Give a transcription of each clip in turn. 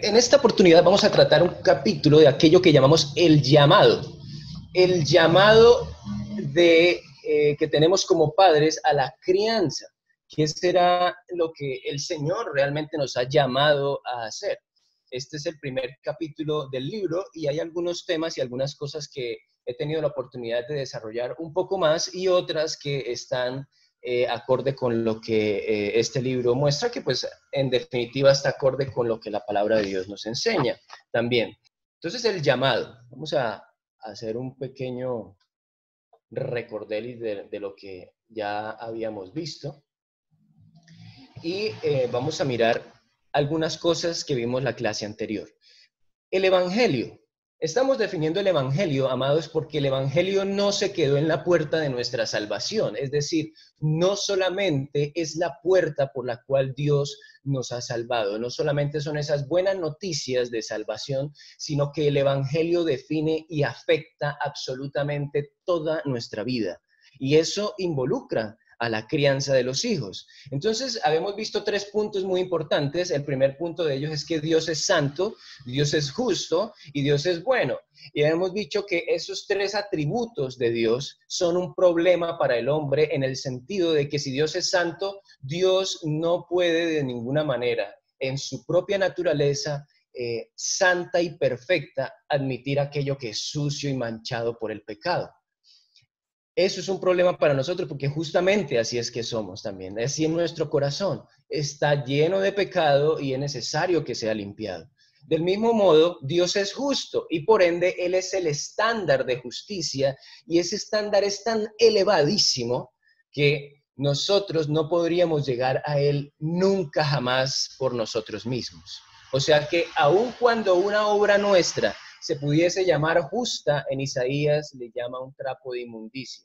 En esta oportunidad vamos a tratar un capítulo de aquello que llamamos el llamado. El llamado que tenemos como padres a la crianza. ¿Qué será lo que el Señor realmente nos ha llamado a hacer? Este es el primer capítulo del libro y hay algunos temas y algunas cosas que he tenido la oportunidad de desarrollar un poco más y otras que están acorde con lo que este libro muestra, que pues en definitiva está acorde con lo que la palabra de Dios nos enseña también. Entonces el llamado, vamos a hacer un pequeño recorderis de lo que ya habíamos visto y vamos a mirar algunas cosas que vimos la clase anterior. El Evangelio. Estamos definiendo el Evangelio, amados, porque el Evangelio no se quedó en la puerta de nuestra salvación. Es decir, no solamente es la puerta por la cual Dios nos ha salvado, no solamente son esas buenas noticias de salvación, sino que el Evangelio define y afecta absolutamente toda nuestra vida. Y eso involucra a la crianza de los hijos. Entonces, habíamos visto 3 puntos muy importantes. El primer punto de ellos es que Dios es santo, Dios es justo y Dios es bueno. Y habíamos dicho que esos 3 atributos de Dios son un problema para el hombre en el sentido de que si Dios es santo, Dios no puede de ninguna manera, en su propia naturaleza santa y perfecta, admitir aquello que es sucio y manchado por el pecado. Eso es un problema para nosotros porque justamente así es que somos también. Así en nuestro corazón está lleno de pecado y es necesario que sea limpiado. Del mismo modo, Dios es justo y por ende Él es el estándar de justicia y ese estándar es tan elevadísimo que nosotros no podríamos llegar a Él nunca jamás por nosotros mismos. O sea que aun cuando una obra nuestra se pudiese llamar justa, en Isaías le llama un trapo de inmundicia.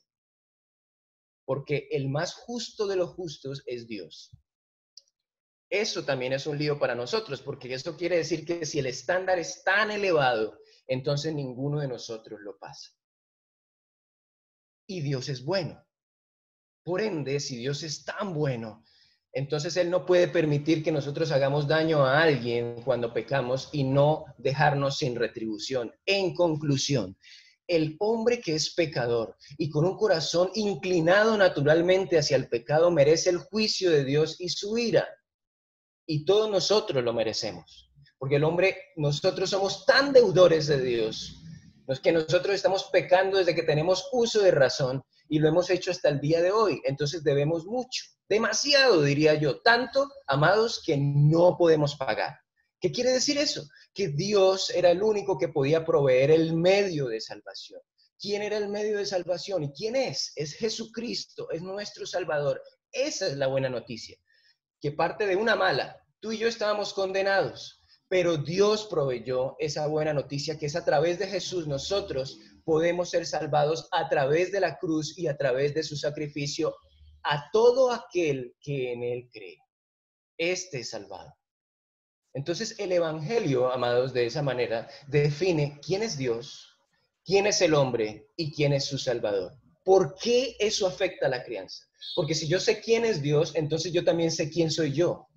Porque el más justo de los justos es Dios. Eso también es un lío para nosotros, porque esto quiere decir que si el estándar es tan elevado, entonces ninguno de nosotros lo pasa. Y Dios es bueno. Por ende, si Dios es tan bueno, entonces Él no puede permitir que nosotros hagamos daño a alguien cuando pecamos y no dejarnos sin retribución. En conclusión, el hombre que es pecador y con un corazón inclinado naturalmente hacia el pecado merece el juicio de Dios y su ira. Y todos nosotros lo merecemos. Porque el hombre, nosotros somos tan deudores de Dios, que nosotros estamos pecando desde que tenemos uso de razón y lo hemos hecho hasta el día de hoy. Entonces debemos mucho, demasiado diría yo, tanto, amados, que no podemos pagar. ¿Qué quiere decir eso? Que Dios era el único que podía proveer el medio de salvación. ¿Quién era el medio de salvación? ¿Y quién es? Es Jesucristo, es nuestro Salvador. Esa es la buena noticia, que parte de una mala. Tú y yo estábamos condenados, pero Dios proveyó esa buena noticia que es a través de Jesús nosotros podemos ser salvados a través de la cruz y a través de su sacrificio a todo aquel que en él cree. Este es salvado. Entonces el Evangelio, amados, de esa manera define quién es Dios, quién es el hombre y quién es su Salvador. ¿Por qué eso afecta a la crianza? Porque si yo sé quién es Dios, entonces yo también sé quién soy yo.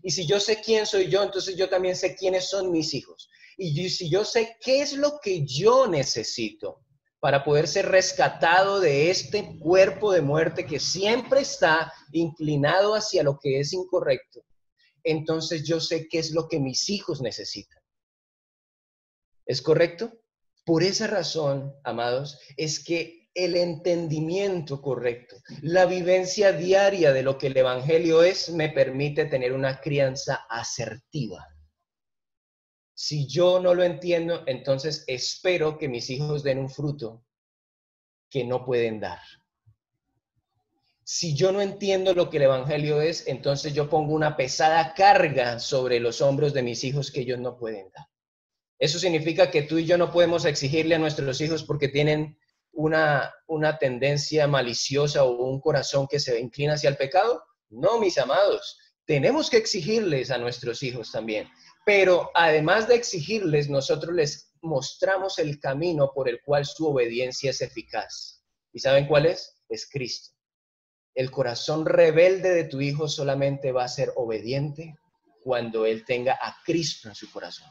Y si yo sé quién soy yo, entonces yo también sé quiénes son mis hijos. Y si yo sé qué es lo que yo necesito para poder ser rescatado de este cuerpo de muerte que siempre está inclinado hacia lo que es incorrecto, entonces yo sé qué es lo que mis hijos necesitan. ¿Es correcto? Por esa razón, amados, es que el entendimiento correcto, la vivencia diaria de lo que el Evangelio es, me permite tener una crianza asertiva. Si yo no lo entiendo, entonces espero que mis hijos den un fruto que no pueden dar. Si yo no entiendo lo que el Evangelio es, entonces yo pongo una pesada carga sobre los hombros de mis hijos que ellos no pueden dar. Eso significa que tú y yo no podemos exigirle a nuestros hijos porque tienen una tendencia maliciosa o un corazón que se inclina hacia el pecado. No, mis amados, tenemos que exigirles a nuestros hijos también. Pero además de exigirles, nosotros les mostramos el camino por el cual su obediencia es eficaz. ¿Y saben cuál es? Es Cristo. El corazón rebelde de tu hijo solamente va a ser obediente cuando él tenga a Cristo en su corazón.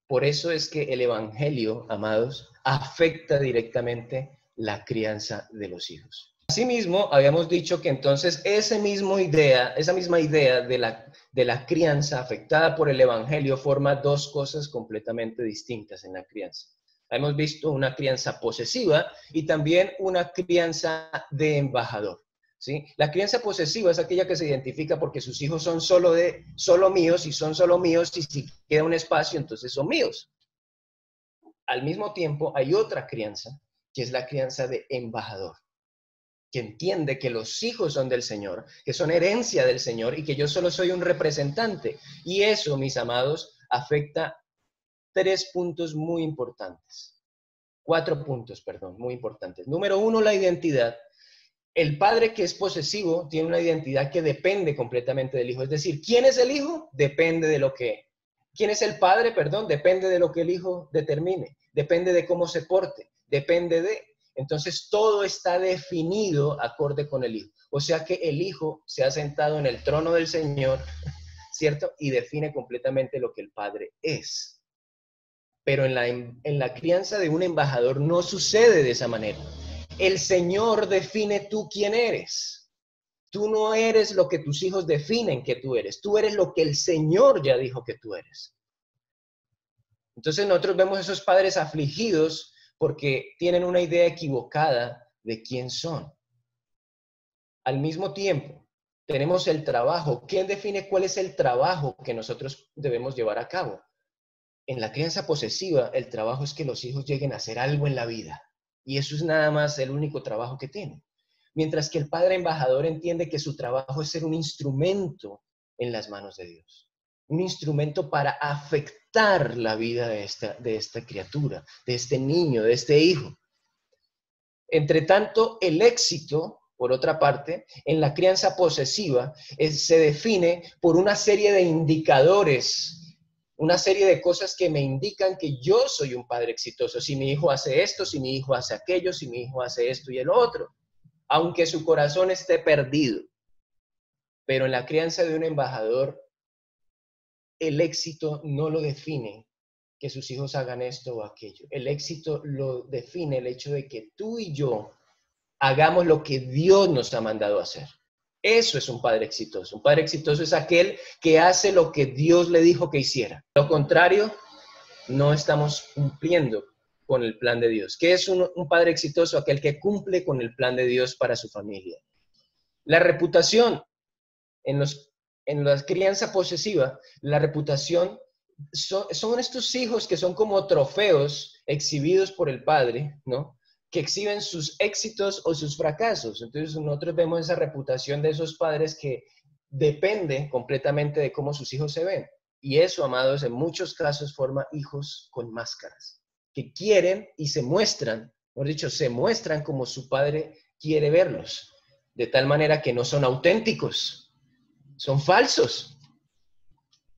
Por eso es que el evangelio, amados, afecta directamente la crianza de los hijos. Asimismo, habíamos dicho que entonces esa misma idea de la crianza afectada por el evangelio forma dos cosas completamente distintas en la crianza. Hemos visto una crianza posesiva y también una crianza de embajador, ¿sí? La crianza posesiva es aquella que se identifica porque sus hijos son solo míos, y son solo míos, y si queda un espacio, entonces son míos. Al mismo tiempo, hay otra crianza, que es la crianza de embajador, que entiende que los hijos son del Señor, que son herencia del Señor y que yo solo soy un representante. Y eso, mis amados, afecta 4 puntos, muy importantes. Número 1, la identidad. El padre que es posesivo tiene una identidad que depende completamente del hijo. Es decir, ¿quién es el hijo? Depende de lo que... ¿Quién es el padre? Perdón, depende de lo que el hijo determine. Depende de cómo se porte. Depende de... Entonces, todo está definido acorde con el hijo. O sea que el hijo se ha sentado en el trono del Señor, ¿cierto? Y define completamente lo que el padre es. Pero en la crianza de un embajador no sucede de esa manera. El Señor define tú quién eres. Tú no eres lo que tus hijos definen que tú eres. Tú eres lo que el Señor ya dijo que tú eres. Entonces nosotros vemos a esos padres afligidos porque tienen una idea equivocada de quién son. Al mismo tiempo, tenemos el trabajo. ¿Quién define cuál es el trabajo que nosotros debemos llevar a cabo? En la crianza posesiva, el trabajo es que los hijos lleguen a hacer algo en la vida. Y eso es nada más el único trabajo que tienen. Mientras que el padre embajador entiende que su trabajo es ser un instrumento en las manos de Dios. Un instrumento para afectar la vida de esta criatura, de este niño, de este hijo. Entre tanto, el éxito, por otra parte, en la crianza posesiva, se define por una serie de indicadores, una serie de cosas que me indican que yo soy un padre exitoso. Si mi hijo hace esto, si mi hijo hace aquello, si mi hijo hace esto y el otro, aunque su corazón esté perdido. Pero en la crianza de un embajador, el éxito no lo define que sus hijos hagan esto o aquello. El éxito lo define el hecho de que tú y yo hagamos lo que Dios nos ha mandado a hacer. Eso es un padre exitoso. Un padre exitoso es aquel que hace lo que Dios le dijo que hiciera. Lo contrario, no estamos cumpliendo con el plan de Dios. ¿Qué es un padre exitoso? Aquel que cumple con el plan de Dios para su familia. La reputación en la crianza posesiva, la reputación son estos hijos que son como trofeos exhibidos por el padre, ¿no? Que exhiben sus éxitos o sus fracasos. Entonces nosotros vemos esa reputación de esos padres que depende completamente de cómo sus hijos se ven. Y eso, amados, en muchos casos forma hijos con máscaras, que quieren y se muestran, mejor dicho, se muestran como su padre quiere verlos, de tal manera que no son auténticos, son falsos.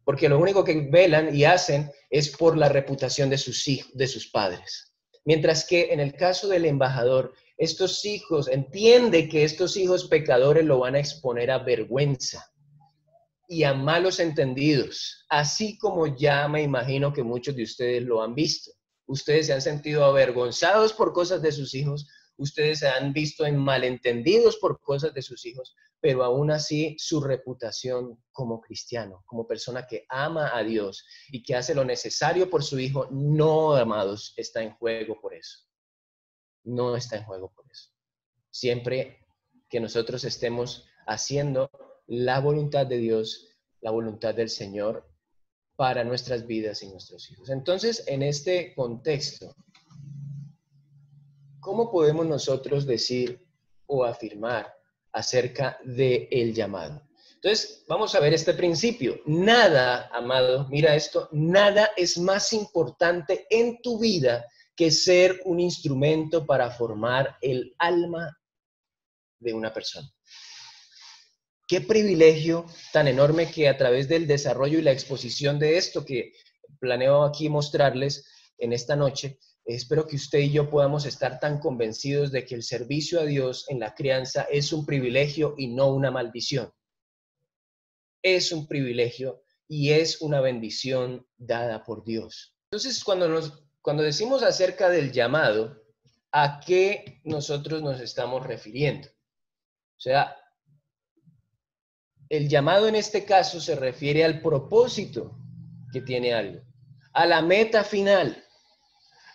Porque lo único que velan y hacen es por la reputación de sus hijos, de sus padres. Mientras que en el caso del embajador, estos hijos, entiende que estos hijos pecadores lo van a exponer a vergüenza y a malos entendidos, así como ya me imagino que muchos de ustedes lo han visto. Ustedes se han sentido avergonzados por cosas de sus hijos, ustedes se han visto en malentendidos por cosas de sus hijos, pero aún así su reputación como cristiano, como persona que ama a Dios y que hace lo necesario por su hijo, no, amados, está en juego por eso. No está en juego por eso. Siempre que nosotros estemos haciendo la voluntad de Dios, la voluntad del Señor para nuestras vidas y nuestros hijos. Entonces, en este contexto, ¿cómo podemos nosotros decir o afirmar acerca del llamado? Entonces, vamos a ver este principio. Nada, amado, mira esto, nada es más importante en tu vida que ser un instrumento para formar el alma de una persona. Qué privilegio tan enorme que a través del desarrollo y la exposición de esto que planeo aquí mostrarles en esta noche, espero que usted y yo podamos estar tan convencidos de que el servicio a Dios en la crianza es un privilegio y no una maldición. Es un privilegio y es una bendición dada por Dios. Entonces, cuando decimos acerca del llamado, ¿a qué nosotros nos estamos refiriendo? O sea, el llamado en este caso se refiere al propósito que tiene algo, a la meta final,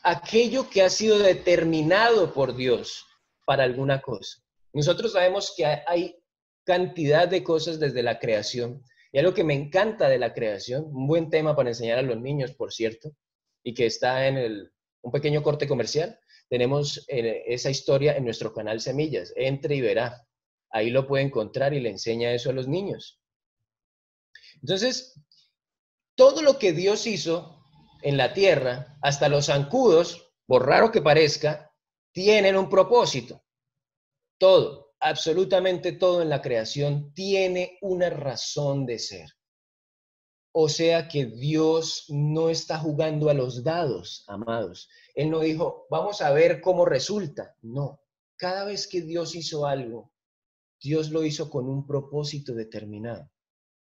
aquello que ha sido determinado por Dios para alguna cosa. Nosotros sabemos que hay cantidad de cosas desde la creación, y algo que me encanta de la creación, un buen tema para enseñar a los niños, por cierto, y que está en un pequeño corte comercial. Tenemos esa historia en nuestro canal Semillas, entre y verá. Ahí lo puede encontrar y le enseña eso a los niños. Entonces, todo lo que Dios hizo en la tierra, hasta los zancudos, por raro que parezca, tienen un propósito. Todo, absolutamente todo en la creación tiene una razón de ser. O sea que Dios no está jugando a los dados, amados. Él no dijo, vamos a ver cómo resulta. No, cada vez que Dios hizo algo, Dios lo hizo con un propósito determinado.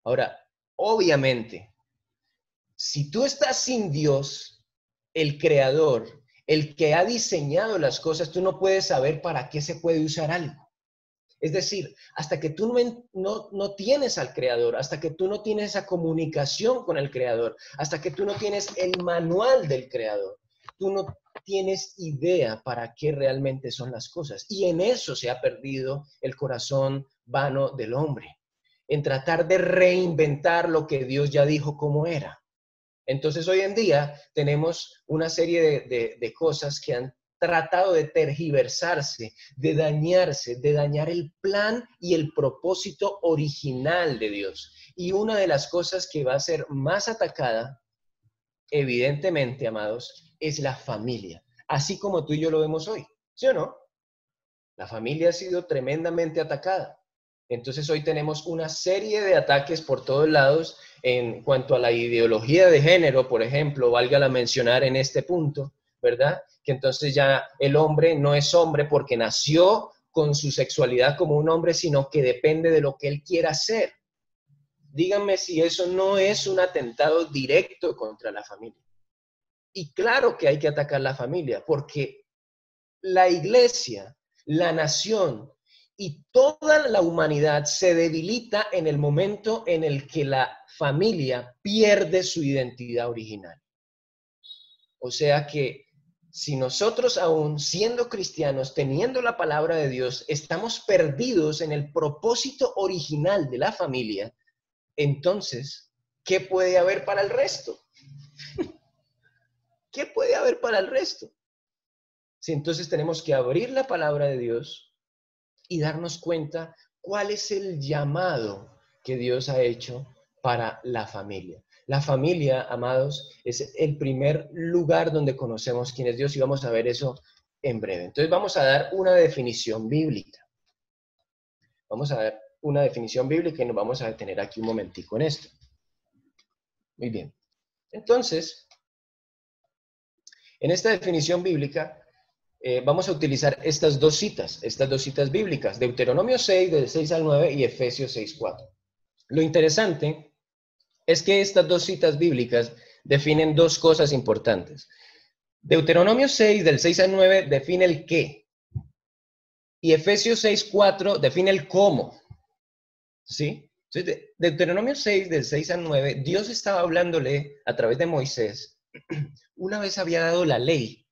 Ahora, obviamente, si tú estás sin Dios, el creador, el que ha diseñado las cosas, tú no puedes saber para qué se puede usar algo. Es decir, hasta que tú no tienes al creador, hasta que tú no tienes esa comunicación con el creador, hasta que tú no tienes el manual del creador, tú no tienes idea para qué realmente son las cosas. Y en eso se ha perdido el corazón vano del hombre, en tratar de reinventar lo que Dios ya dijo cómo era. Entonces hoy en día tenemos una serie de cosas que han tratado de tergiversarse, de dañar el plan y el propósito original de Dios. Y una de las cosas que va a ser más atacada, evidentemente, amados, es la familia. Así como tú y yo lo vemos hoy, ¿sí o no? La familia ha sido tremendamente atacada. Entonces hoy tenemos una serie de ataques por todos lados en cuanto a la ideología de género, por ejemplo, válgala mencionar en este punto, ¿verdad? Que entonces ya el hombre no es hombre porque nació con su sexualidad como un hombre, sino que depende de lo que él quiera hacer. Díganme si eso no es un atentado directo contra la familia. Y claro que hay que atacar la familia, porque la iglesia, la nación y toda la humanidad se debilita en el momento en el que la familia pierde su identidad original. O sea que si nosotros aún siendo cristianos, teniendo la palabra de Dios, estamos perdidos en el propósito original de la familia, entonces, ¿qué puede haber para el resto? ¿Qué puede haber para el resto? Sí, entonces tenemos que abrir la palabra de Dios y darnos cuenta cuál es el llamado que Dios ha hecho para la familia. La familia, amados, es el primer lugar donde conocemos quién es Dios y vamos a ver eso en breve. Entonces vamos a dar una definición bíblica. Vamos a dar una definición bíblica y nos vamos a detener aquí un momentico en esto. Muy bien. Entonces, en esta definición bíblica, vamos a utilizar estas dos citas bíblicas, Deuteronomio 6, del 6 al 9 y Efesios 6, 4. Lo interesante es que estas dos citas bíblicas definen dos cosas importantes. Deuteronomio 6, del 6 al 9, define el qué. Y Efesios 6, 4 define el cómo. ¿Sí? Entonces, Deuteronomio 6, del 6 al 9, Dios estaba hablándole a través de Moisés. Una vez había dado la ley.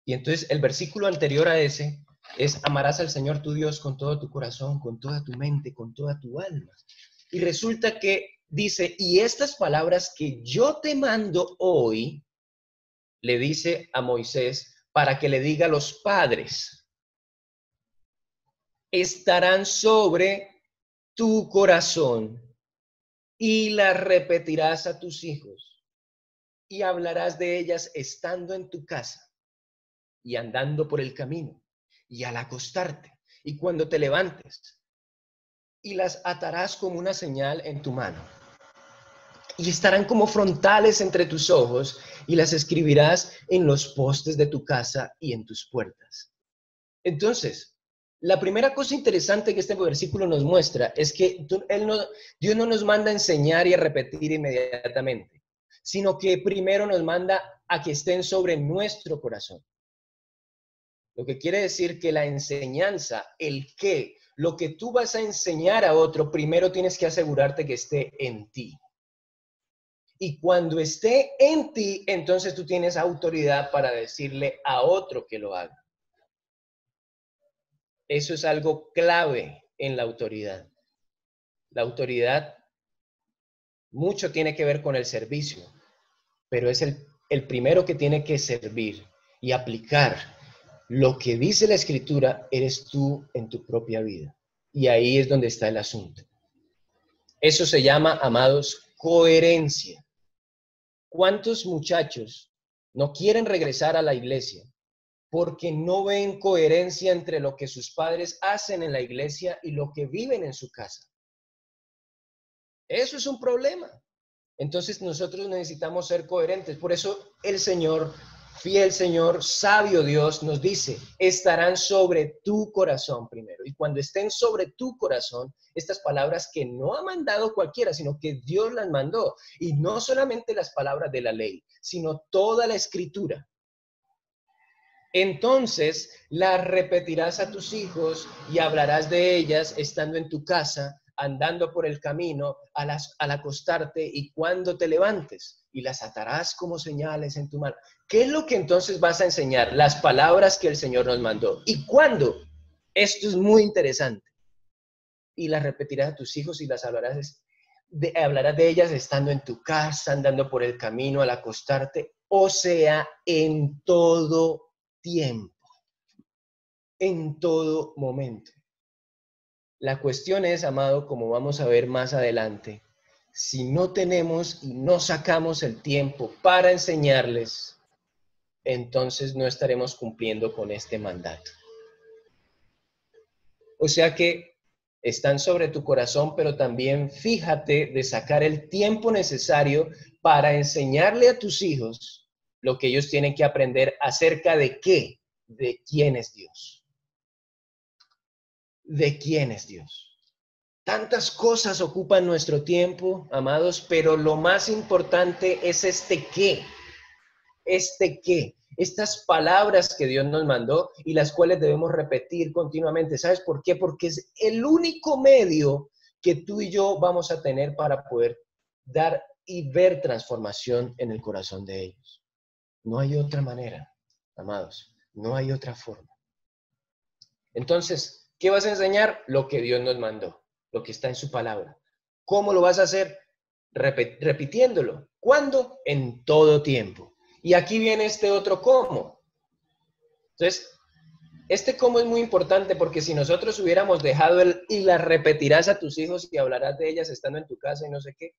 Y entonces el versículo anterior a ese es: amarás al Señor tu Dios con todo tu corazón, con toda tu mente, con toda tu alma. Y resulta que dice, y estas palabras que yo te mando hoy, le dice a Moisés para que le diga a los padres, estarán sobre tu corazón y las repetirás a tus hijos y hablarás de ellas estando en tu casa y andando por el camino, y al acostarte, y cuando te levantes, y las atarás como una señal en tu mano, y estarán como frontales entre tus ojos, y las escribirás en los postes de tu casa y en tus puertas. Entonces, La primera cosa interesante que este versículo nos muestra es que Dios no nos manda a enseñar y a repetir inmediatamente, sino que primero nos manda a que estén sobre nuestro corazón. Lo que quiere decir que la enseñanza, el qué, lo que tú vas a enseñar a otro, primero tienes que asegurarte que esté en ti. Y cuando esté en ti, entonces tú tienes autoridad para decirle a otro que lo haga. Eso es algo clave en la autoridad. La autoridad mucho tiene que ver con el servicio, pero es el primero que tiene que servir y aplicar lo que dice la Escritura, eres tú en tu propia vida. Y ahí es donde está el asunto. Eso se llama, amados, coherencia. ¿Cuántos muchachos no quieren regresar a la iglesia porque no ven coherencia entre lo que sus padres hacen en la iglesia y lo que viven en su casa? Eso es un problema. Entonces nosotros necesitamos ser coherentes. Por eso el Señor, fiel Señor, sabio Dios, nos dice, estarán sobre tu corazón primero. Y cuando estén sobre tu corazón, estas palabras que no ha mandado cualquiera, sino que Dios las mandó. Y no solamente las palabras de la ley, sino toda la Escritura. Entonces las repetirás a tus hijos y hablarás de ellas estando en tu casa, andando por el camino, al acostarte y cuando te levantes, y las atarás como señales en tu mano. ¿Qué es lo que entonces vas a enseñar? Las palabras que el Señor nos mandó. ¿Y cuándo? Esto es muy interesante. Y las repetirás a tus hijos y las hablarás de ellas estando en tu casa, andando por el camino, al acostarte, o sea, en todo tiempo, en todo momento. La cuestión es, amado, como vamos a ver más adelante, si no tenemos y no sacamos el tiempo para enseñarles, entonces no estaremos cumpliendo con este mandato. O sea que están sobre tu corazón, pero también fíjate de sacar el tiempo necesario para enseñarle a tus hijos lo que ellos tienen que aprender acerca de qué, de quién es Dios. ¿De quién es Dios? Tantas cosas ocupan nuestro tiempo, amados, pero lo más importante es este qué, estas palabras que Dios nos mandó y las cuales debemos repetir continuamente. ¿Sabes por qué? Porque es el único medio que tú y yo vamos a tener para poder dar y ver transformación en el corazón de ellos. No hay otra manera, amados, no hay otra forma. Entonces, ¿qué vas a enseñar? Lo que Dios nos mandó, lo que está en su palabra. ¿Cómo lo vas a hacer? Repitiéndolo. ¿Cuándo? En todo tiempo. Y aquí viene este otro cómo. Entonces, este cómo es muy importante porque si nosotros hubiéramos dejado el y las repetirás a tus hijos y hablarás de ellas estando en tu casa y no sé qué,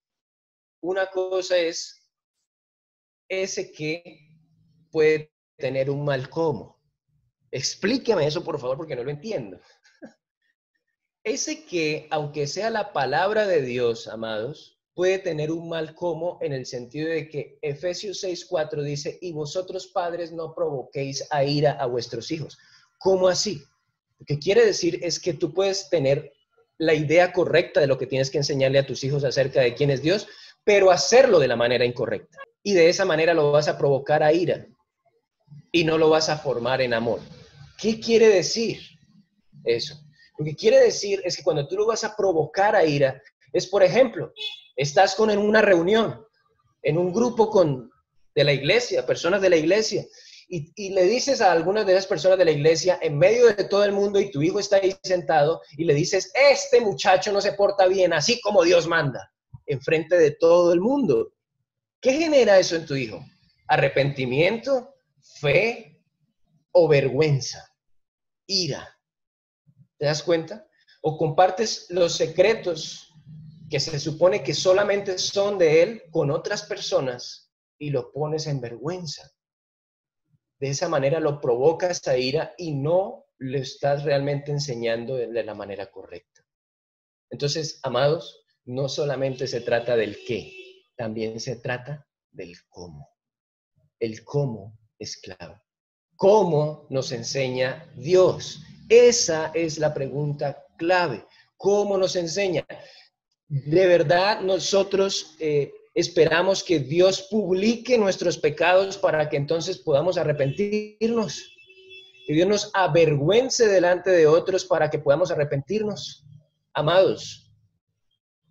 una cosa es ese que puede tener un mal cómo. Explíqueme eso, por favor, porque no lo entiendo. Ese que, aunque sea la palabra de Dios, amados, puede tener un mal como en el sentido de que Efesios 6:4 dice, y vosotros padres no provoquéis a ira a vuestros hijos. ¿Cómo así? Lo que quiere decir es que tú puedes tener la idea correcta de lo que tienes que enseñarle a tus hijos acerca de quién es Dios, pero hacerlo de la manera incorrecta. Y de esa manera lo vas a provocar a ira y no lo vas a formar en amor. ¿Qué quiere decir eso? Lo que quiere decir es que cuando tú lo vas a provocar a ira, es por ejemplo, estás en una reunión, en un grupo de la iglesia, personas de la iglesia, y le dices a algunas de esas personas de la iglesia, en medio de todo el mundo, y tu hijo está ahí sentado, y le dices, este muchacho no se porta bien, así como Dios manda, enfrente de todo el mundo. ¿Qué genera eso en tu hijo? ¿Arrepentimiento, fe o vergüenza? Ira. ¿Te das cuenta? O compartes los secretos que se supone que solamente son de él con otras personas y lo pones en vergüenza. De esa manera lo provocas a ira y no le estás realmente enseñando de la manera correcta. Entonces, amados, no solamente se trata del qué, también se trata del cómo. El cómo es clave. ¿Cómo nos enseña Dios? Esa es la pregunta clave. ¿Cómo nos enseña? ¿De verdad nosotros esperamos que Dios publique nuestros pecados para que entonces podamos arrepentirnos? Que Dios nos avergüence delante de otros para que podamos arrepentirnos. Amados,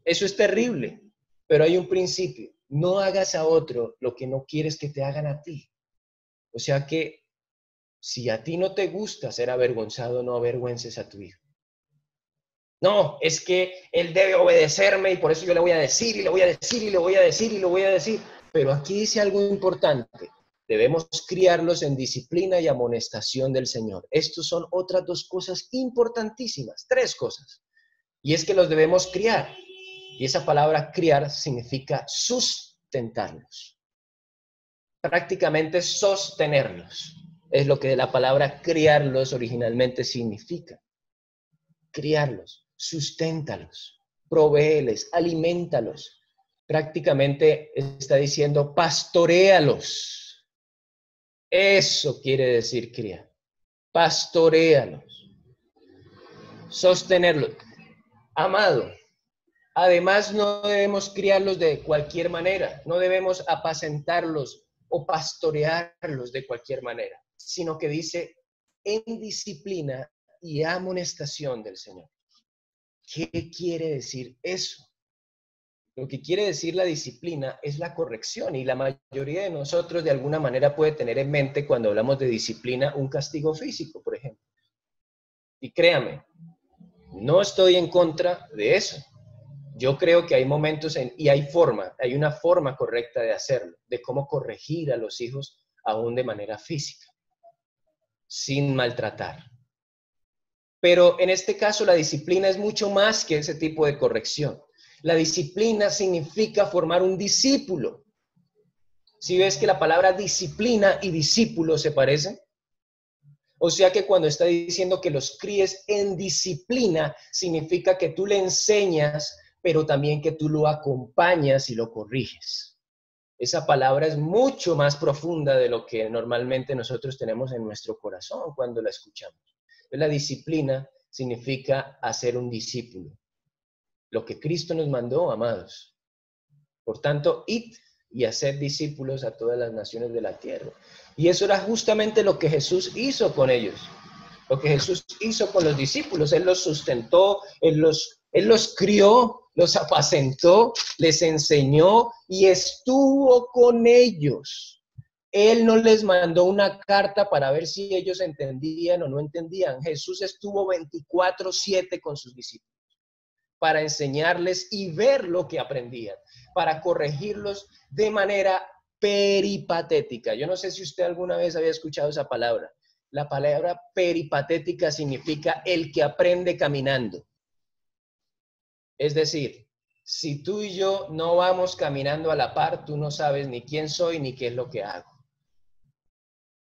eso es terrible, pero hay un principio. No hagas a otro lo que no quieres que te hagan a ti. O sea que si a ti no te gusta ser avergonzado, no avergüences a tu hijo. No, es que él debe obedecerme y por eso yo le voy a decir y le voy a decir y le voy a decir y le voy a decir. Pero aquí dice algo importante. Debemos criarlos en disciplina y amonestación del Señor. Estas son otras dos cosas importantísimas, tres cosas. Y es que los debemos criar. Y esa palabra criar significa sustentarlos. Prácticamente sostenerlos. Es lo que la palabra criarlos originalmente significa. Criarlos, susténtalos, provéeles, alimentalos. Prácticamente está diciendo pastoréalos. Eso quiere decir criar. Pastoréalos. Sostenerlos. Amado, además no debemos criarlos de cualquier manera. No debemos apacentarlos o pastorearlos de cualquier manera, sino que dice en disciplina y amonestación del Señor. ¿Qué quiere decir eso? Lo que quiere decir la disciplina es la corrección y la mayoría de nosotros de alguna manera puede tener en mente cuando hablamos de disciplina un castigo físico, por ejemplo. Y créame, no estoy en contra de eso. Yo creo que hay momentos y hay una forma correcta de hacerlo, de cómo corregir a los hijos aún de manera física, sin maltratar. Pero en este caso la disciplina es mucho más que ese tipo de corrección. La disciplina significa formar un discípulo. ¿Sí ves que la palabra disciplina y discípulo se parecen? O sea que cuando está diciendo que los críes en disciplina, significa que tú le enseñas, pero también que tú lo acompañas y lo corriges. Esa palabra es mucho más profunda de lo que normalmente nosotros tenemos en nuestro corazón cuando la escuchamos. La disciplina significa hacer un discípulo. Lo que Cristo nos mandó, amados. Por tanto, id y hacer discípulos a todas las naciones de la tierra. Y eso era justamente lo que Jesús hizo con ellos. Lo que Jesús hizo con los discípulos. Él los sustentó, Él los crió, los apacentó, les enseñó y estuvo con ellos. Él no les mandó una carta para ver si ellos entendían o no entendían. Jesús estuvo 24/7 con sus discípulos para enseñarles y ver lo que aprendían, para corregirlos de manera peripatética. Yo no sé si usted alguna vez había escuchado esa palabra. La palabra peripatética significa el que aprende caminando. Es decir, si tú y yo no vamos caminando a la par, tú no sabes ni quién soy ni qué es lo que hago.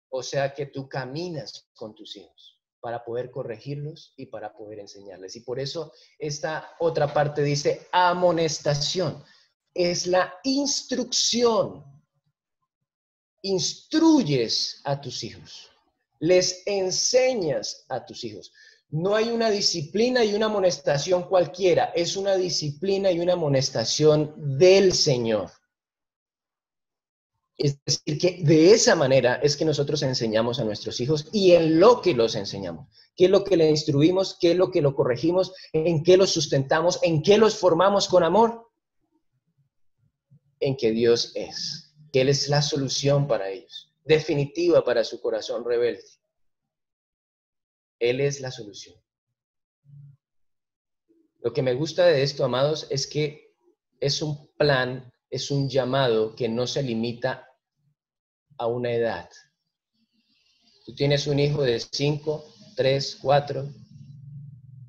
O sea que tú caminas con tus hijos para poder corregirlos y para poder enseñarles. Y por eso esta otra parte dice amonestación. Es la instrucción. Instruyes a tus hijos. Les enseñas a tus hijos. No hay una disciplina y una amonestación cualquiera. Es una disciplina y una amonestación del Señor. Es decir, que de esa manera es que nosotros enseñamos a nuestros hijos y en lo que los enseñamos. ¿Qué es lo que le instruimos? ¿Qué es lo que lo corregimos? ¿En qué los sustentamos? ¿En qué los formamos con amor? En que Dios es. Que Él es la solución para ellos. Definitiva para su corazón rebelde. Él es la solución. Lo que me gusta de esto, amados, es que es un plan, es un llamado que no se limita a una edad. Tú tienes un hijo de 5, 3, 4,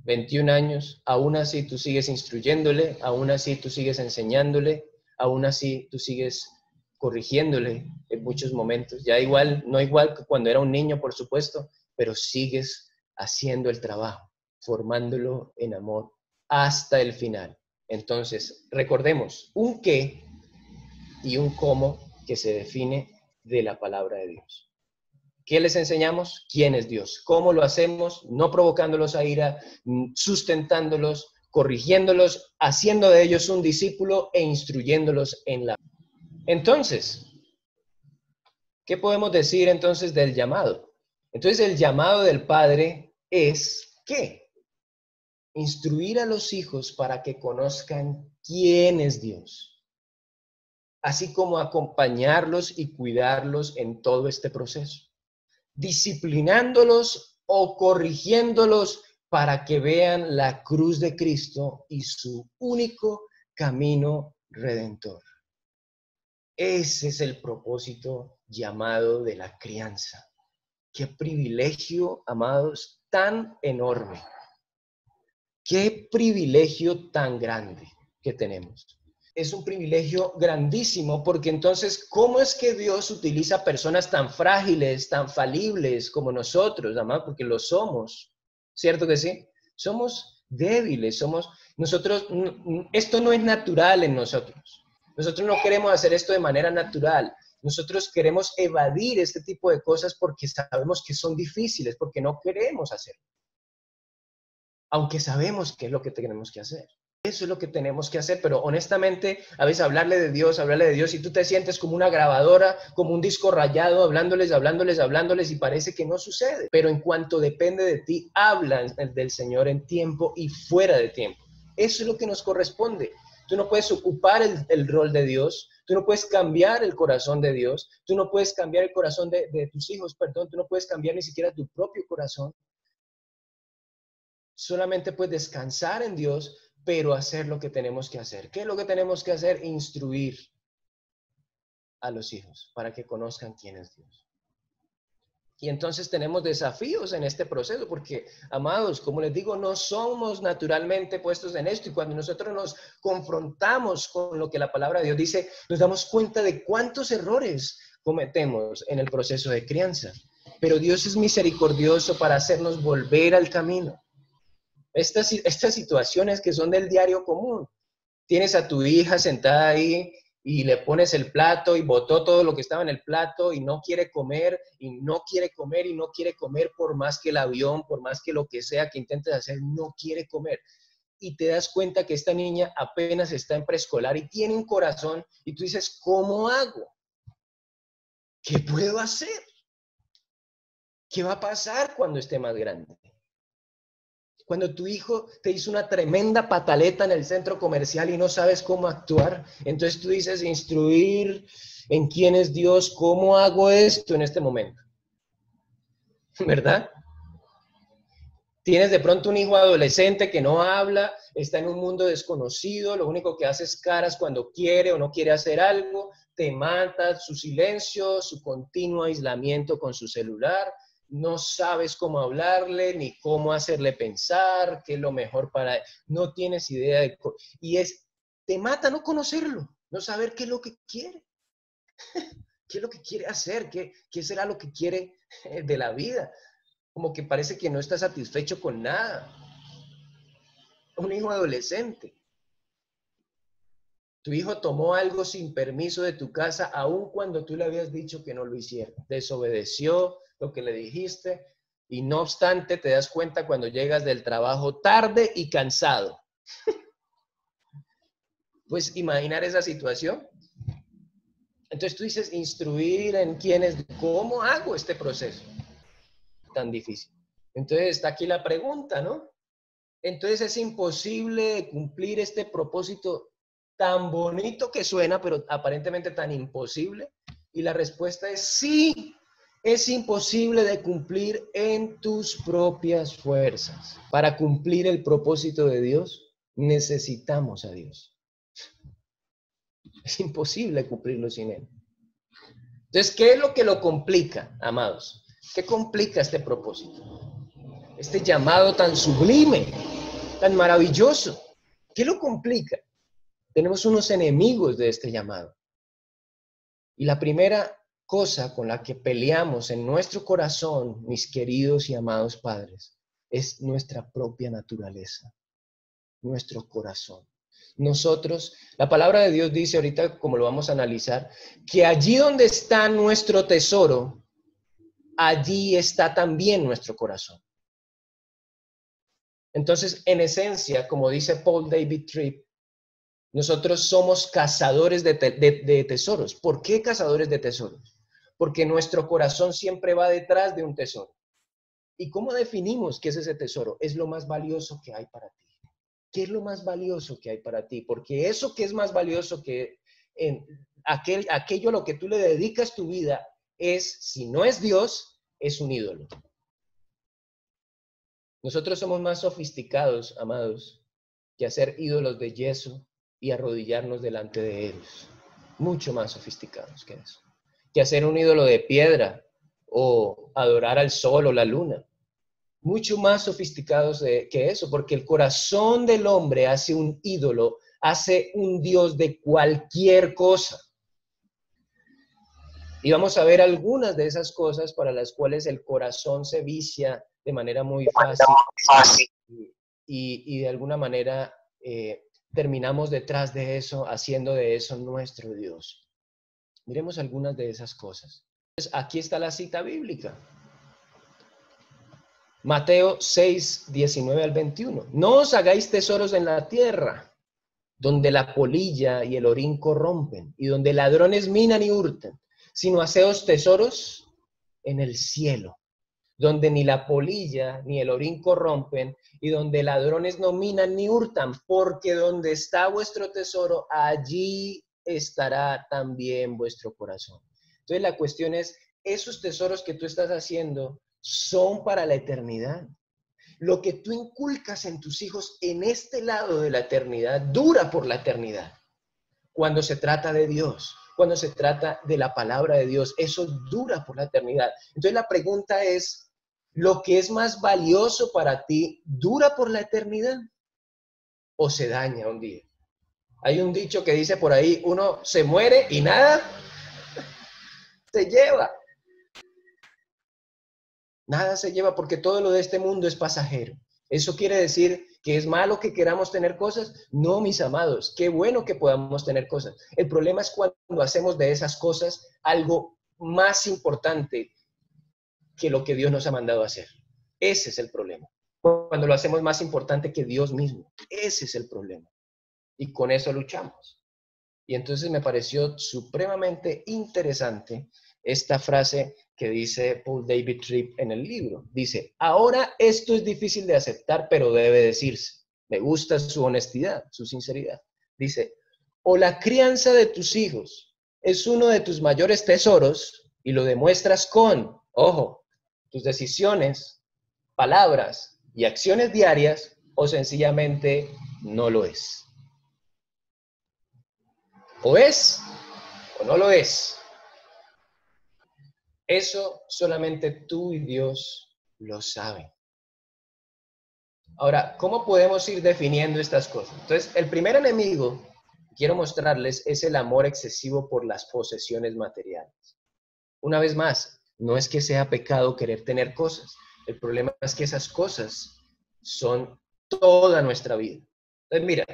21 años, aún así tú sigues instruyéndole, aún así tú sigues enseñándole, aún así tú sigues corrigiéndole en muchos momentos. Ya igual, no igual que cuando era un niño, por supuesto, pero sigues haciendo el trabajo, formándolo en amor hasta el final. Entonces, recordemos un qué y un cómo que se define de la palabra de Dios. ¿Qué les enseñamos? ¿Quién es Dios? ¿Cómo lo hacemos? No provocándolos a ira, sustentándolos, corrigiéndolos, haciendo de ellos un discípulo e instruyéndolos en la... Entonces, ¿qué podemos decir entonces del llamado? Entonces, el llamado del Padre es ¿qué? Instruir a los hijos para que conozcan quién es Dios, así como acompañarlos y cuidarlos en todo este proceso, disciplinándolos o corrigiéndolos para que vean la cruz de Cristo y su único camino redentor. Ese es el propósito llamado de la crianza. Qué privilegio, amados, tan enorme. Qué privilegio tan grande que tenemos. Es un privilegio grandísimo porque entonces, ¿cómo es que Dios utiliza personas tan frágiles, tan falibles como nosotros, amados? Porque lo somos, ¿cierto que sí? Somos débiles, esto no es natural en nosotros. Nosotros no queremos hacer esto de manera natural. Nosotros queremos evadir este tipo de cosas porque sabemos que son difíciles, porque no queremos hacerlo. Aunque sabemos qué es lo que tenemos que hacer. Eso es lo que tenemos que hacer, pero honestamente, a veces hablarle de Dios, y tú te sientes como una grabadora, como un disco rayado, hablándoles, y parece que no sucede. Pero en cuanto depende de ti, hablan del Señor en tiempo y fuera de tiempo. Eso es lo que nos corresponde. Tú no puedes ocupar el rol de Dios, tú no puedes cambiar el corazón de Dios, tú no puedes cambiar el corazón de tus hijos, perdón, tú no puedes cambiar ni siquiera tu propio corazón. Solamente puedes descansar en Dios, pero hacer lo que tenemos que hacer. ¿Qué es lo que tenemos que hacer? Instruir a los hijos para que conozcan quién es Dios. Y entonces tenemos desafíos en este proceso porque, amados, como les digo, no somos naturalmente puestos en esto. Y cuando nosotros nos confrontamos con lo que la palabra de Dios dice, nos damos cuenta de cuántos errores cometemos en el proceso de crianza. Pero Dios es misericordioso para hacernos volver al camino. Estas situaciones que son del diario común. Tienes a tu hija sentada ahí y le pones el plato y botó todo lo que estaba en el plato y no quiere comer y no quiere comer y no quiere comer por más que el avión, por más que lo que sea que intentes hacer, no quiere comer. Y te das cuenta que esta niña apenas está en preescolar y tiene un corazón y tú dices, ¿cómo hago? ¿Qué puedo hacer? ¿Qué va a pasar cuando esté más grande? Cuando tu hijo te hizo una tremenda pataleta en el centro comercial y no sabes cómo actuar, entonces tú dices, instruir en quién es Dios, ¿cómo hago esto en este momento? ¿Verdad? Tienes de pronto un hijo adolescente que no habla, está en un mundo desconocido, lo único que hace es caras cuando quiere o no quiere hacer algo, te mata su silencio, su continuo aislamiento con su celular. No sabes cómo hablarle, ni cómo hacerle pensar, qué es lo mejor para él. No tienes idea de... te mata no conocerlo, no saber qué es lo que quiere. ¿Qué es lo que quiere hacer? ¿Qué será lo que quiere de la vida? Como que parece que no está satisfecho con nada. Un hijo adolescente. Tu hijo tomó algo sin permiso de tu casa, aun cuando tú le habías dicho que no lo hiciera. Desobedeció lo que le dijiste y no obstante te das cuenta cuando llegas del trabajo tarde y cansado. ¿Puedes imaginar esa situación? Entonces tú dices, instruir en quién es, ¿cómo hago este proceso tan difícil? Entonces está aquí la pregunta, ¿no? Entonces es imposible cumplir este propósito tan bonito que suena, pero aparentemente tan imposible. Y la respuesta es sí. Es imposible de cumplir en tus propias fuerzas. Para cumplir el propósito de Dios, necesitamos a Dios. Es imposible cumplirlo sin Él. Entonces, ¿qué es lo que lo complica, amados? ¿Qué complica este propósito? Este llamado tan sublime, tan maravilloso. ¿Qué lo complica? Tenemos unos enemigos de este llamado. Y la primera cosa con la que peleamos en nuestro corazón, mis queridos y amados padres, es nuestra propia naturaleza, nuestro corazón. Nosotros, la palabra de Dios dice ahorita, como lo vamos a analizar, que allí donde está nuestro tesoro, allí está también nuestro corazón. Entonces, en esencia, como dice Paul David Tripp, nosotros somos cazadores de tesoros. ¿Por qué cazadores de tesoros? Porque nuestro corazón siempre va detrás de un tesoro. ¿Y cómo definimos qué es ese tesoro? Es lo más valioso que hay para ti. ¿Qué es lo más valioso que hay para ti? Porque eso que es más valioso que aquello a lo que tú le dedicas tu vida es, si no es Dios, es un ídolo. Nosotros somos más sofisticados, amados, que hacer ídolos de yeso y arrodillarnos delante de ellos. Mucho más sofisticados que eso. Que hacer un ídolo de piedra o adorar al sol o la luna. Mucho más sofisticados que eso, porque el corazón del hombre hace un ídolo, hace un Dios de cualquier cosa. Y vamos a ver algunas de esas cosas para las cuales el corazón se vicia de manera muy fácil. Y de alguna manera terminamos detrás de eso, haciendo de eso nuestro Dios. Miremos algunas de esas cosas. Entonces, aquí está la cita bíblica. Mateo 6, 19 al 21. No os hagáis tesoros en la tierra, donde la polilla y el orín corrompen, y donde ladrones minan y hurtan, sino haceos tesoros en el cielo, donde ni la polilla ni el orín corrompen, y donde ladrones no minan ni hurtan, porque donde está vuestro tesoro, allí estará también vuestro corazón. Entonces la cuestión es, esos tesoros que tú estás haciendo son para la eternidad. Lo que tú inculcas en tus hijos en este lado de la eternidad dura por la eternidad. Cuando se trata de Dios, cuando se trata de la palabra de Dios, eso dura por la eternidad. Entonces la pregunta es, ¿lo que es más valioso para ti dura por la eternidad o se daña un día? Hay un dicho que dice por ahí, uno se muere y nada se lleva. Nada se lleva porque todo lo de este mundo es pasajero. ¿Eso quiere decir que es malo que queramos tener cosas? No, mis amados, qué bueno que podamos tener cosas. El problema es cuando hacemos de esas cosas algo más importante que lo que Dios nos ha mandado a hacer. Ese es el problema. Cuando lo hacemos más importante que Dios mismo. Ese es el problema. Y con eso luchamos. Y entonces me pareció supremamente interesante esta frase que dice Paul David Tripp en el libro. Dice, ahora esto es difícil de aceptar, pero debe decirse. Me gusta su honestidad, su sinceridad. Dice, o la crianza de tus hijos es uno de tus mayores tesoros y lo demuestras con, ojo, tus decisiones, palabras y acciones diarias, o sencillamente no lo es. O es o no lo es. Eso solamente tú y Dios lo saben. Ahora, ¿cómo podemos ir definiendo estas cosas? Entonces, el primer enemigo que quiero mostrarles es el amor excesivo por las posesiones materiales. Una vez más, no es que sea pecado querer tener cosas. El problema es que esas cosas son toda nuestra vida. Entonces, mira,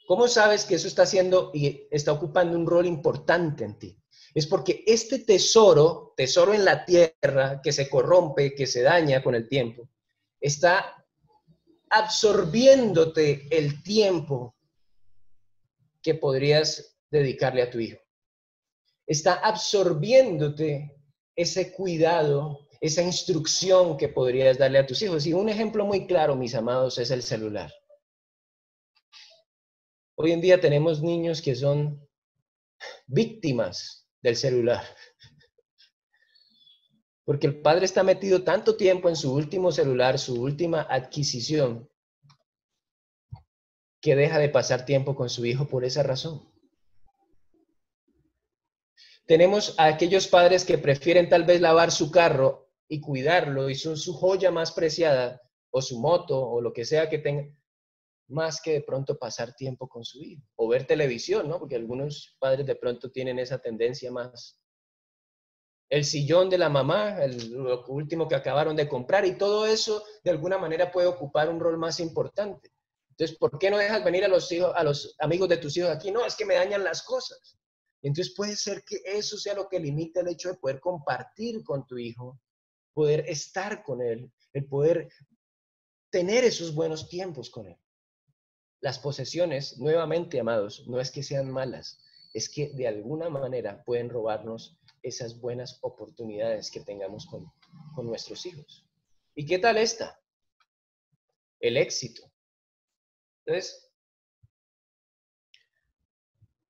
¿cómo sabes que eso está haciendo y está ocupando un rol importante en ti? Es porque este tesoro en la tierra, que se corrompe, que se daña con el tiempo, está absorbiéndote el tiempo que podrías dedicarle a tu hijo. Está absorbiéndote ese cuidado, esa instrucción que podrías darle a tus hijos. Y un ejemplo muy claro, mis amados, es el celular. Hoy en día tenemos niños que son víctimas del celular. Porque el padre está metido tanto tiempo en su último celular, su última adquisición, que deja de pasar tiempo con su hijo por esa razón. Tenemos a aquellos padres que prefieren tal vez lavar su carro y cuidarlo y son su joya más preciada, o su moto, o lo que sea que tenga, más que de pronto pasar tiempo con su hijo. O ver televisión, ¿no? Porque algunos padres de pronto tienen esa tendencia más. El sillón de la mamá, lo último que acabaron de comprar, y todo eso de alguna manera puede ocupar un rol más importante. Entonces, ¿por qué no dejas venir a los hijos, a los amigos de tus hijos aquí? No, es que me dañan las cosas. Entonces puede ser que eso sea lo que limita el hecho de poder compartir con tu hijo poder estar con Él, el poder tener esos buenos tiempos con Él. Las posesiones, nuevamente, amados, no es que sean malas, es que de alguna manera pueden robarnos esas buenas oportunidades que tengamos con nuestros hijos. ¿Y qué tal esta? El éxito. Entonces,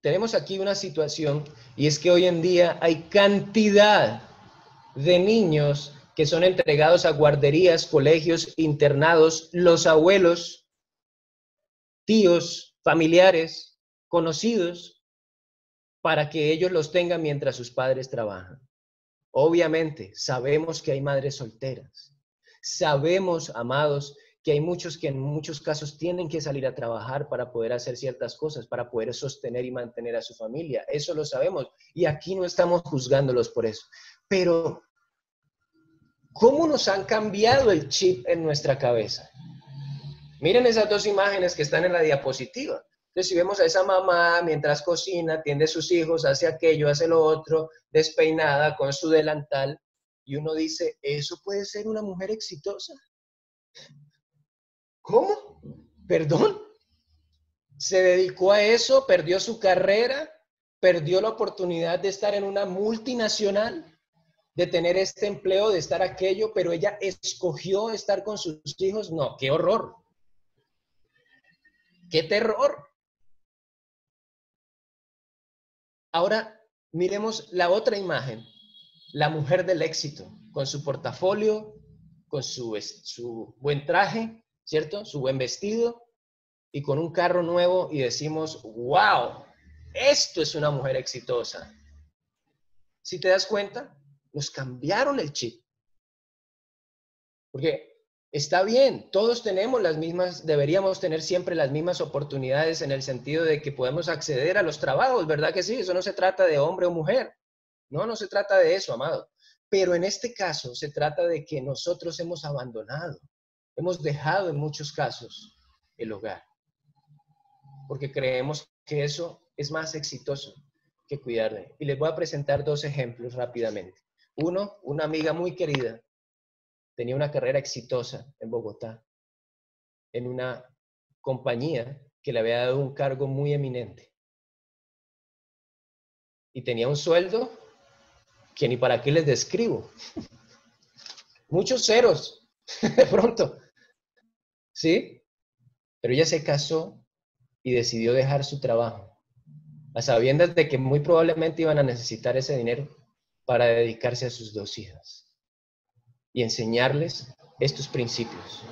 tenemos aquí una situación y es que hoy en día hay cantidad de niños que son entregados a guarderías, colegios, internados, los abuelos, tíos, familiares, conocidos, para que ellos los tengan mientras sus padres trabajan. Obviamente, sabemos que hay madres solteras. Sabemos, amados, que hay muchos que en muchos casos tienen que salir a trabajar para poder hacer ciertas cosas, para poder sostener y mantener a su familia. Eso lo sabemos. Y aquí no estamos juzgándolos por eso. Pero, ¿cómo nos han cambiado el chip en nuestra cabeza? Miren esas dos imágenes que están en la diapositiva. Entonces, si vemos a esa mamá mientras cocina, atiende a sus hijos, hace aquello, hace lo otro, despeinada con su delantal, y uno dice, ¿eso puede ser una mujer exitosa? ¿Cómo? ¿Perdón? ¿Se dedicó a eso? ¿Perdió su carrera? ¿Perdió la oportunidad de estar en una multinacional? ¿De tener este empleo, de estar aquello, pero ella escogió estar con sus hijos? No, qué horror. ¡Qué terror! Ahora miremos la otra imagen, la mujer del éxito, con su portafolio, con su buen traje, ¿cierto? Su buen vestido y con un carro nuevo y decimos, wow, esto es una mujer exitosa. Si te das cuenta, nos cambiaron el chip. Porque está bien, todos tenemos las mismas, deberíamos tener siempre las mismas oportunidades en el sentido de que podemos acceder a los trabajos, ¿verdad que sí? Eso no se trata de hombre o mujer. No, no se trata de eso, amado. Pero en este caso se trata de que nosotros hemos abandonado, hemos dejado en muchos casos el hogar. Porque creemos que eso es más exitoso que cuidar de él. Y les voy a presentar dos ejemplos rápidamente. Uno, una amiga muy querida, tenía una carrera exitosa en Bogotá, en una compañía que le había dado un cargo muy eminente. Y tenía un sueldo que ni para qué les describo. Muchos ceros, de pronto. ¿Sí? Pero ella se casó y decidió dejar su trabajo, a sabiendas de que muy probablemente iban a necesitar ese dinero para dedicarse a sus dos hijas y enseñarles estos principios.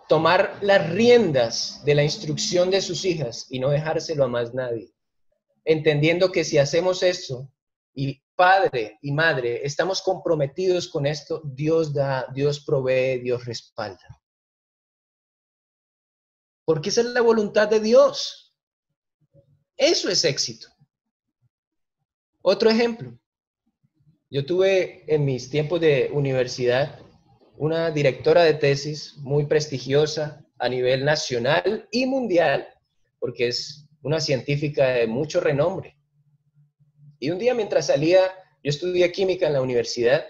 Tomar las riendas de la instrucción de sus hijas y no dejárselo a más nadie. Entendiendo que si hacemos eso, y padre y madre estamos comprometidos con esto, Dios da, Dios provee, Dios respalda. Porque esa es la voluntad de Dios. Eso es éxito. Otro ejemplo. Yo tuve en mis tiempos de universidad una directora de tesis muy prestigiosa a nivel nacional y mundial, porque es una científica de mucho renombre. Y un día mientras salía, yo estudié química en la universidad,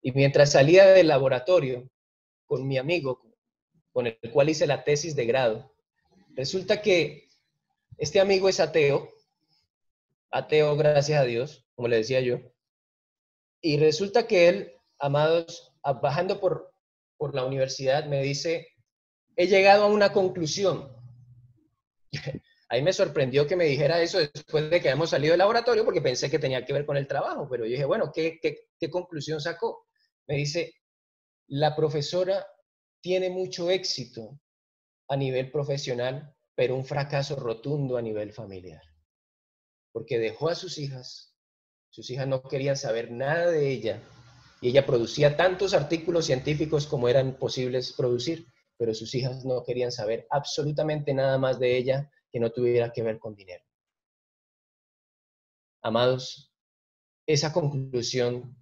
y mientras salía del laboratorio con mi amigo, con el cual hice la tesis de grado, resulta que este amigo es ateo gracias a Dios, como le decía yo, y resulta que él, amados, bajando por la universidad, me dice, he llegado a una conclusión. Ahí me sorprendió que me dijera eso después de que habíamos salido del laboratorio, porque pensé que tenía que ver con el trabajo, pero yo dije, bueno, ¿qué conclusión sacó? Me dice, la profesora tiene mucho éxito a nivel profesional, pero un fracaso rotundo a nivel familiar. Porque dejó a sus hijas no querían saber nada de ella, y ella producía tantos artículos científicos como eran posibles producir, pero sus hijas no querían saber absolutamente nada más de ella que no tuviera que ver con dinero. Amados, esa conclusión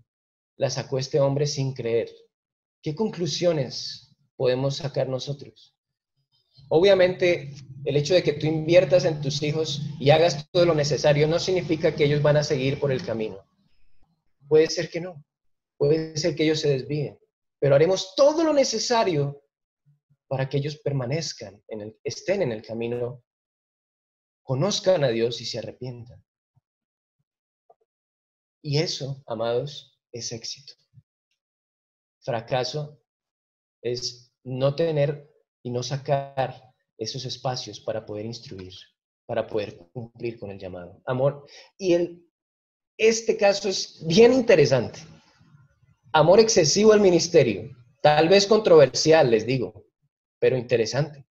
la sacó este hombre sin creer. ¿Qué conclusiones podemos sacar nosotros? Obviamente, el hecho de que tú inviertas en tus hijos y hagas todo lo necesario no significa que ellos van a seguir por el camino. Puede ser que no. puede ser que ellos se desvíen, pero haremos todo lo necesario para que ellos permanezcan, estén en el camino, conozcan a Dios y se arrepientan. Y eso, amados, es éxito. Fracaso es no tener y no sacar esos espacios para poder instruir, para poder cumplir con el llamado. Amor. Y este caso es bien interesante. Amor excesivo al ministerio. Tal vez controversial, les digo, pero interesante.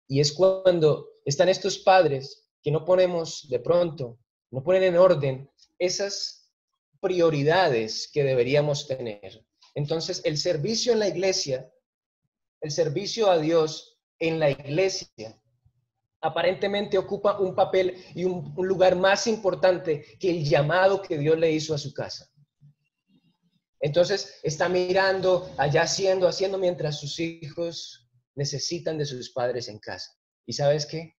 Y es cuando están estos padres que no ponemos de pronto, no ponen en orden esas prioridades que deberíamos tener. Entonces, el servicio en la iglesia, el servicio a Dios en la iglesia, aparentemente ocupa un papel y un lugar más importante que el llamado que Dios le hizo a su casa. Entonces, está mirando, allá haciendo, mientras sus hijos necesitan de sus padres en casa. ¿Y sabes qué?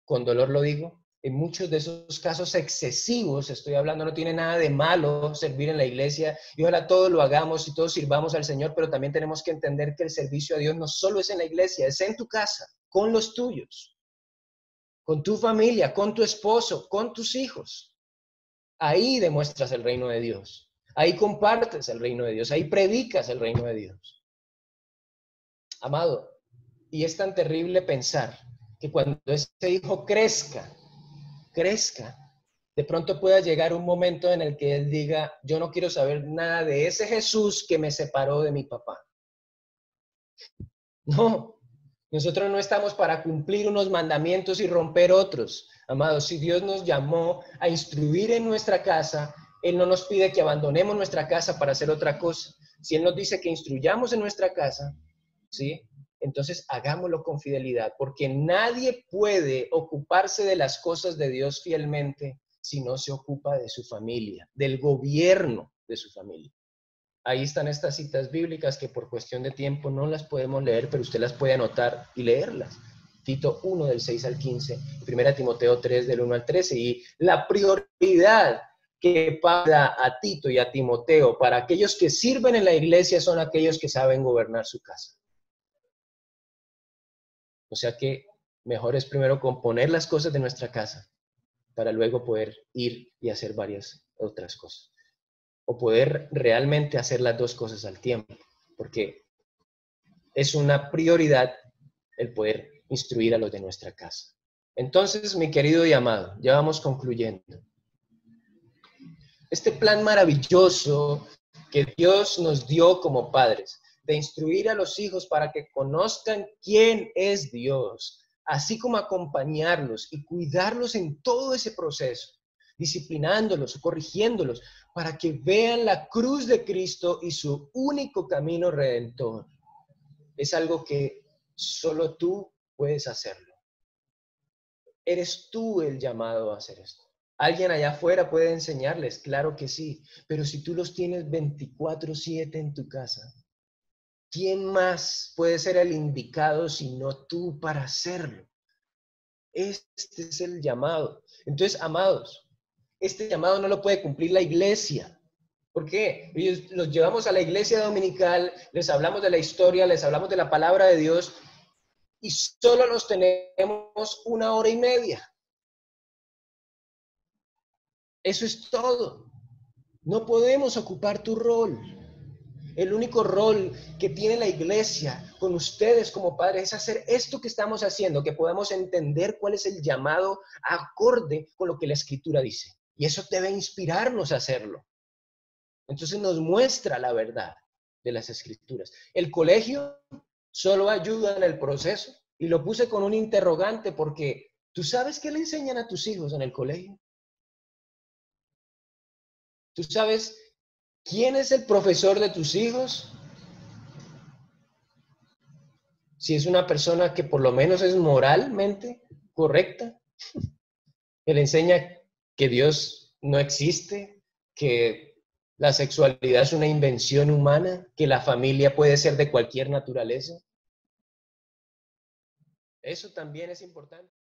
Con dolor lo digo, en muchos de esos casos excesivos, estoy hablando, no tiene nada de malo servir en la iglesia y ojalá todos lo hagamos y todos sirvamos al Señor, pero también tenemos que entender que el servicio a Dios no solo es en la iglesia, es en tu casa, con los tuyos, con tu familia, con tu esposo, con tus hijos. Ahí demuestras el reino de Dios, ahí compartes el reino de Dios, ahí predicas el reino de Dios. Amado, y es tan terrible pensar que cuando ese hijo crezca, de pronto pueda llegar un momento en el que él diga, yo no quiero saber nada de ese Jesús que me separó de mi papá. No, nosotros no estamos para cumplir unos mandamientos y romper otros. Amados, si Dios nos llamó a instruir en nuestra casa, Él no nos pide que abandonemos nuestra casa para hacer otra cosa. Si Él nos dice que instruyamos en nuestra casa, ¿sí? Entonces hagámoslo con fidelidad, porque nadie puede ocuparse de las cosas de Dios fielmente si no se ocupa de su familia, del gobierno de su familia. Ahí están estas citas bíblicas que por cuestión de tiempo no las podemos leer, pero usted las puede anotar y leerlas. Tito 1 del 6 al 15, 1 Timoteo 3 del 1 al 13. Y la prioridad que da a Tito y a Timoteo para aquellos que sirven en la iglesia son aquellos que saben gobernar su casa. O sea que mejor es primero componer las cosas de nuestra casa para luego poder ir y hacer varias otras cosas. O poder realmente hacer las dos cosas al tiempo, porque es una prioridad el poder instruir a los de nuestra casa. Entonces, mi querido y amado, ya vamos concluyendo. Este plan maravilloso que Dios nos dio como padres, de instruir a los hijos para que conozcan quién es Dios, así como acompañarlos y cuidarlos en todo ese proceso, disciplinándolos, corrigiéndolos, para que vean la cruz de Cristo y su único camino redentor. Es algo que solo tú puedes hacerlo. Eres tú el llamado a hacer esto. ¿Alguien allá afuera puede enseñarles? Claro que sí, pero si tú los tienes 24/7 en tu casa, ¿quién más puede ser el indicado sino tú para hacerlo? Este es el llamado. Entonces, amados, este llamado no lo puede cumplir la iglesia. ¿Por qué? Los llevamos a la iglesia dominical, les hablamos de la historia, les hablamos de la palabra de Dios y solo los tenemos 1 hora y media. Eso es todo. No podemos ocupar tu rol. El único rol que tiene la iglesia con ustedes como padres es hacer esto que estamos haciendo, que podamos entender cuál es el llamado acorde con lo que la Escritura dice. Y eso debe inspirarnos a hacerlo. Entonces nos muestra la verdad de las Escrituras. El colegio solo ayuda en el proceso. Y lo puse con un interrogante porque ¿tú sabes qué le enseñan a tus hijos en el colegio? ¿Tú sabes quién es el profesor de tus hijos? Si es una persona que por lo menos es moralmente correcta, que le enseña que Dios no existe, que la sexualidad es una invención humana, que la familia puede ser de cualquier naturaleza. Eso también es importante.